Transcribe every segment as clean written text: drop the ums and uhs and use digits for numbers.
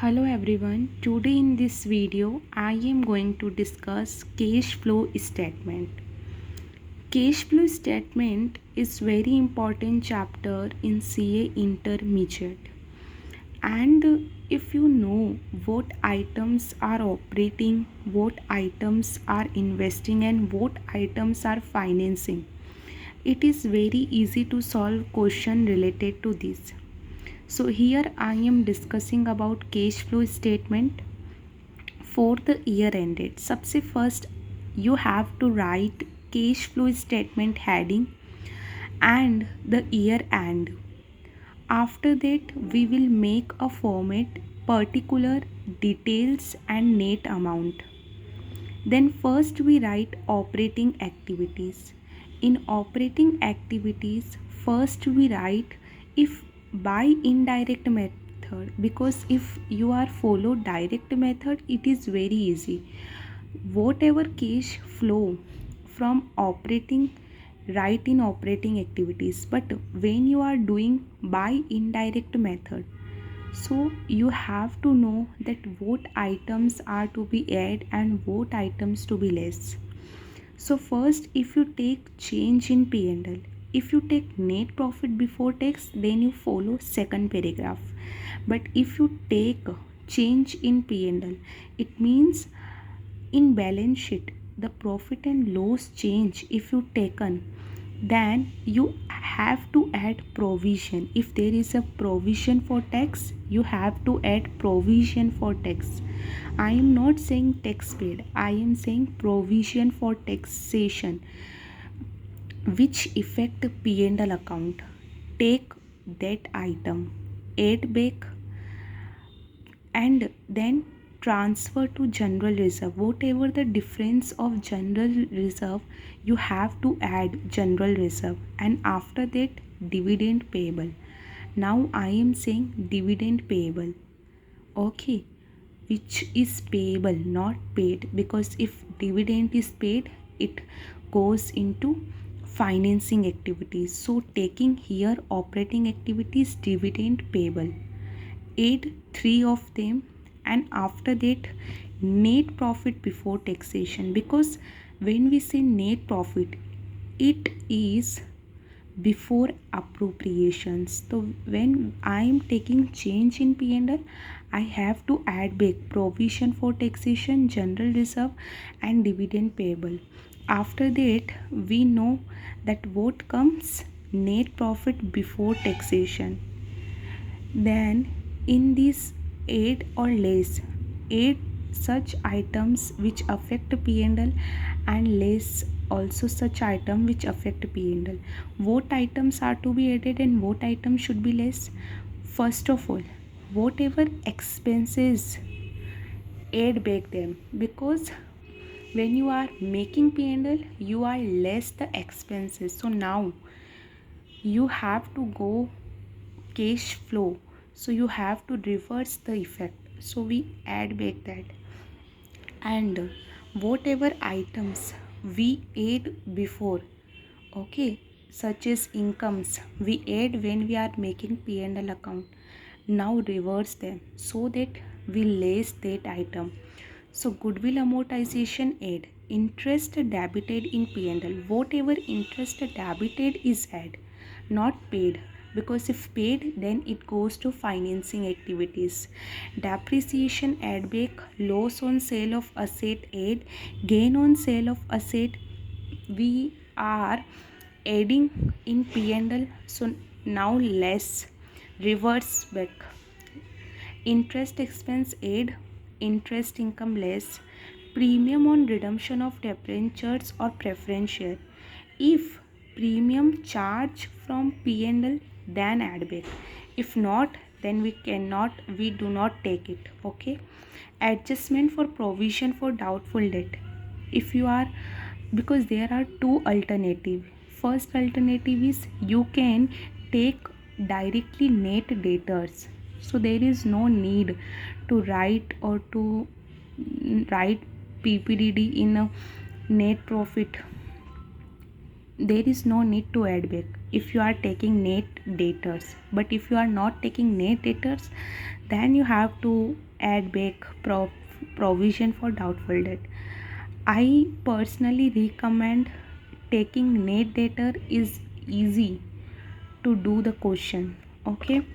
Hello everyone. Today in this video I am going to discuss cash flow statement. Cash flow statement is very important chapter in CA intermediate. And if you know what items are operating, what items are investing and what items are financing, it is very easy to solve question related to this. So here I am discussing about cash flow statement for the year ended. सबसे first you have to write cash flow statement heading and the year end. After that we will make a format particular details and net amount. Then first we write operating activities. In operating activities, first we write if by indirect method, because if you are follow direct method it is very easy. Whatever cash flow from operating, write in operating activities, but when you are doing by indirect method, so you have to know that what items are to be add and what items to be less. So first if you take change in P&L, if you take net profit before tax, then you follow second paragraph. But if you take change in P&L, it means in balance sheet the profit and loss change if you taken, then you have to add provision. If there is a provision for tax, you have to add provision for tax. I am not saying tax paid, I am saying provision for taxation which affect P&L account. Take that item, add back, and then transfer to general reserve. Whatever the difference of general reserve, you have to add general reserve, and after that dividend payable. Now I am saying dividend payable, okay, which is payable not paid, because if dividend is paid it goes into financing activities. So taking here operating activities, dividend payable, add three of them, and after that net profit before taxation, because when we say net profit it is before appropriations. So when I am taking change in P&L, I have to add back provision for taxation, general reserve and dividend payable. After that we know that what comes, net profit before taxation. Then in this aid or less, aid such items which affect P&L and less also such item which affect P&L. What items are to be added and what items should be less? First of all, whatever expenses, add back them, because when you are making P&L you are less the expenses. So now you have to go cash flow, so you have to reverse the effect, so we add back that. And whatever items we add before, okay, such as incomes we add when we are making P&L account, now reverse them so that we less that item. So goodwill amortization add, interest debited in P&L, whatever interest debited is add, not paid, because if paid then it goes to financing activities. Depreciation add back, loss on sale of asset add, gain on sale of asset we are adding in P&L, so now less, reverse back. Interest expense add, interest income less, premium on redemption of debentures or preference share. If premium charge from P&L, then add back. If not, then we do not take it. Okay. Adjustment for provision for doubtful debt. If you are, because there are two alternative. First alternative is you can take directly net debtors, so there is no need to write or to write PPDD in a net profit, there is no need to add back. if you are taking net debtors. But if you are not taking net debtors, then you have to add back provision for doubtful debt. I personally recommend taking net debtor is easy to do the question. Okay.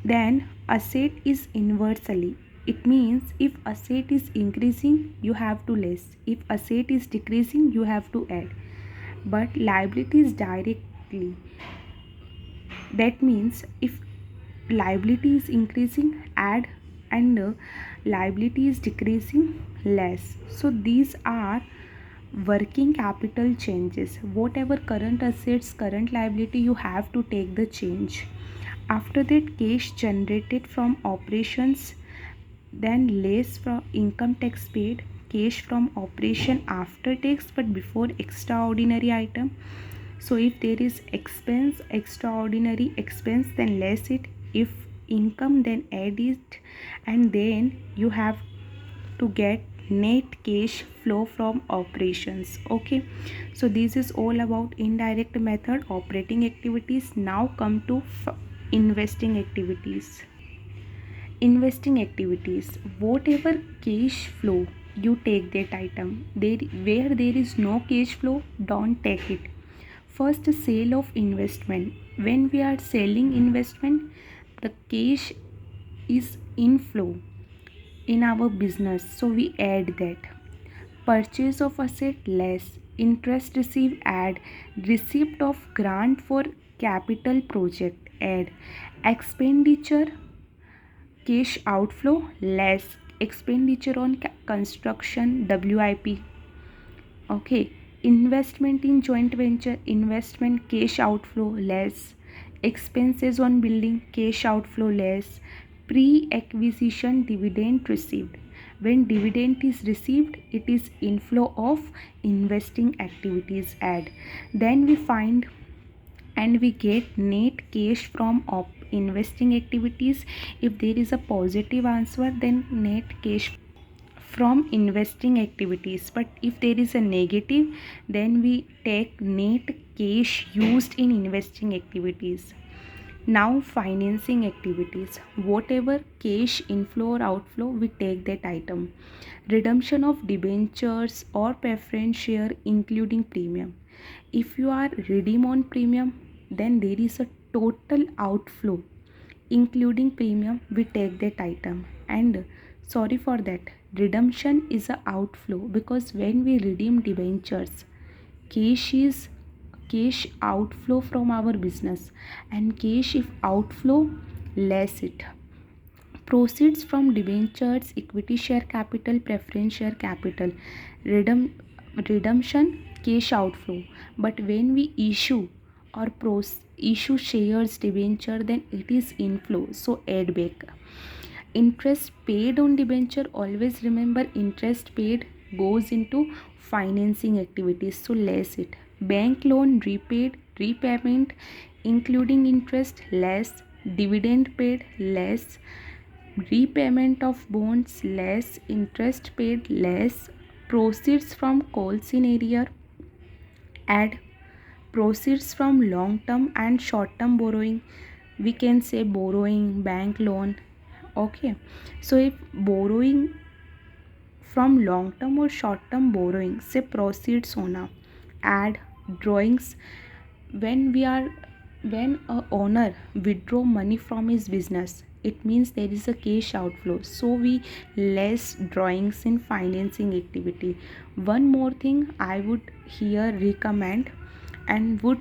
Then asset is inversely. It means if asset is increasing, you have to less. If asset is decreasing, you have to add. But liability is directly. That means if liability is increasing, add, and liability is decreasing, less. So these are working capital changes. Whatever current assets, current liability, you have to take the change. After that, cash generated from operations, then less from income tax paid, cash from operation after tax but before extraordinary item. So if there is expense, extraordinary expense, then less it. If income, then add it, and then you have to get net cash flow from operations. Okay, so this is all about indirect method operating activities. Now come to investing activities. Investing activities, whatever cash flow you take that item, there where there is no cash flow, don't take it. First, sale of investment. When we are selling investment, the cash is inflow in our business, so we add that. Purchase of asset, less. Interest received, add. Receipt of grant for capital project, add. Expenditure, cash outflow, less. Expenditure on construction, WIP. Okay. Investment in joint venture, investment, cash outflow, less. Expenses on building, cash outflow, less. Pre-acquisition dividend received. When dividend is received, it is inflow of investing activities, add. Then we find and we get net cash from investing activities. If there is a positive answer, then net cash from investing activities. But if there is a negative, then we take net cash used in investing activities. Now financing activities, whatever cash inflow or outflow, we take that item. Redemption of debentures or preference share including premium. If you are redeem on premium, then there is a total outflow including premium, we take that item. And sorry for that, redemption is a outflow because when we redeem debentures, cash is cash outflow from our business, and cash if outflow, less it. Proceeds from debentures, equity share capital, preference share capital. Redemption, cash outflow. But when we issue or issue shares debenture, then it is inflow, so add back. Interest paid on debenture, always remember interest paid goes into financing activities, so less it. Bank loan repaid, repayment including interest, less. Dividend paid, less. Repayment of bonds, less. Interest paid, less. Proceeds from coal scenario, add. Proceeds from long term and short term borrowing, we can say borrowing, bank loan. Okay, so if borrowing from long term or short term borrowing, say proceeds होना, add. Drawings, when we are when a owner withdraw money from his business, it means there is a cash outflow, so we less drawings in financing activity. One more thing I would here recommend and would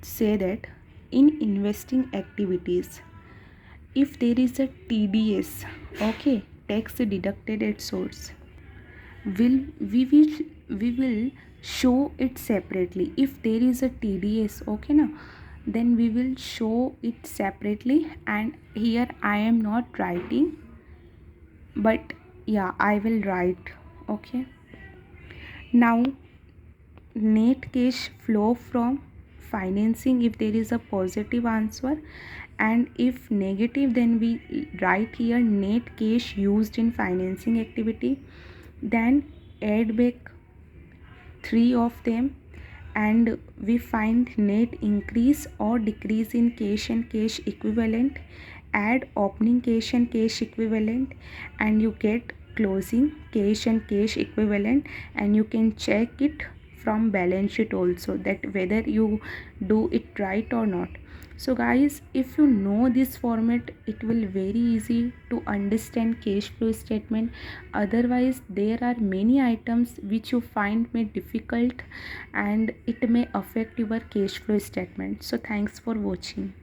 say that in investing activities, if there is a TDS, okay, tax deducted at source, will we will we will show it separately. If there is a TDS, okay now, then we will show it separately. And here I am not writing, but yeah, I will write. Okay, now net cash flow from financing, if there is a positive answer, and if negative, then we write here net cash used in financing activity. Then add back three of them, and we find net increase or decrease in cash and cash equivalent, add opening cash and cash equivalent, and you get closing cash and cash equivalent, and you can check it from balance sheet also that whether you do it right or not. So guys, if you know this format, it will very easy to understand cash flow statement. Otherwise there are many items which you find may difficult and it may affect your cash flow statement. So thanks for watching.